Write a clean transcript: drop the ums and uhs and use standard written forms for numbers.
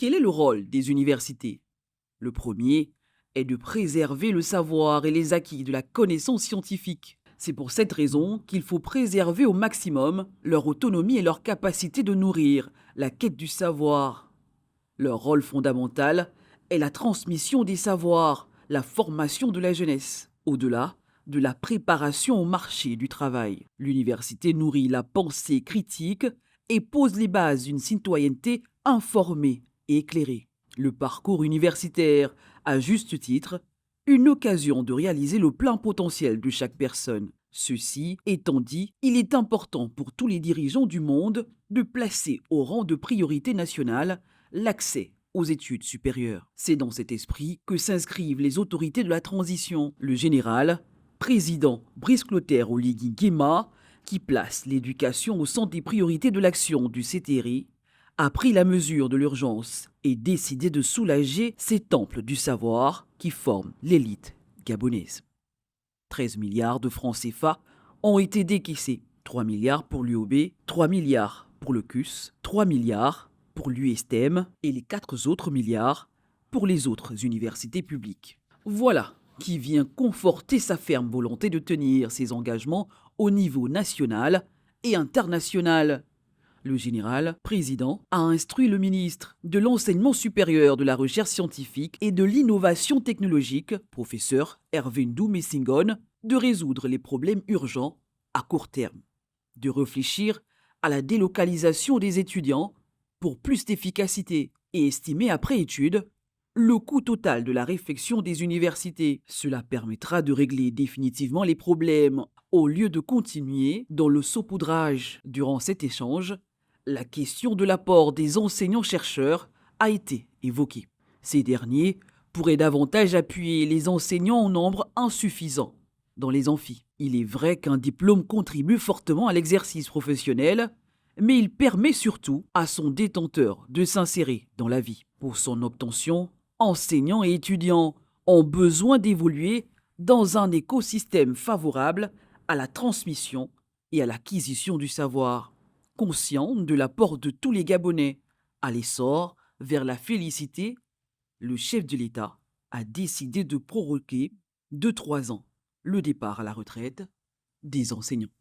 Quel est le rôle des universités? Le premier est de préserver le savoir et les acquis de la connaissance scientifique. C'est pour cette raison qu'il faut préserver au maximum leur autonomie et leur capacité de nourrir la quête du savoir. Leur rôle fondamental est la transmission des savoirs, la formation de la jeunesse, au-delà de la préparation au marché du travail. L'université nourrit la pensée critique et pose les bases d'une citoyenneté informée et éclairée. Le parcours universitaire, à juste titre, une occasion de réaliser le plein potentiel de chaque personne. Ceci étant dit, il est important pour tous les dirigeants du monde de placer au rang de priorité nationale l'accès aux études supérieures. C'est dans cet esprit que s'inscrivent les autorités de la transition, le général, président Brice Clotaire Oligui Nguema, qui place l'éducation au centre des priorités de l'action du CTRI, a pris la mesure de l'urgence et décidé de soulager ces temples du savoir qui forment l'élite gabonaise. 13 milliards de francs CFA ont été décaissés. 3 milliards pour l'UOB, 3 milliards pour le CUS, 3 milliards pour l'USTM et les 4 autres milliards pour les autres universités publiques. Voilà qui vient conforter sa ferme volonté de tenir ses engagements au niveau national et international. Le général président a instruit le ministre de l'Enseignement supérieur, de la recherche scientifique et de l'innovation technologique, professeur Hervé Ndou Messingon, de résoudre les problèmes urgents à court terme, de réfléchir à la délocalisation des étudiants pour plus d'efficacité et estimer après étude le coût total de la réfection des universités. Cela permettra de régler définitivement les problèmes au lieu de continuer dans le saupoudrage. Durant cet échange, la question de l'apport des enseignants-chercheurs a été évoquée. Ces derniers pourraient davantage appuyer les enseignants en nombre insuffisant dans les amphis. Il est vrai qu'un diplôme contribue fortement à l'exercice professionnel, mais il permet surtout à son détenteur de s'insérer dans la vie. Pour son obtention, enseignants et étudiants ont besoin d'évoluer dans un écosystème favorable à la transmission et à l'acquisition du savoir. Conscient de l'apport de tous les Gabonais à l'essor vers la félicité, le chef de l'État a décidé de proroguer de 3 ans le départ à la retraite des enseignants.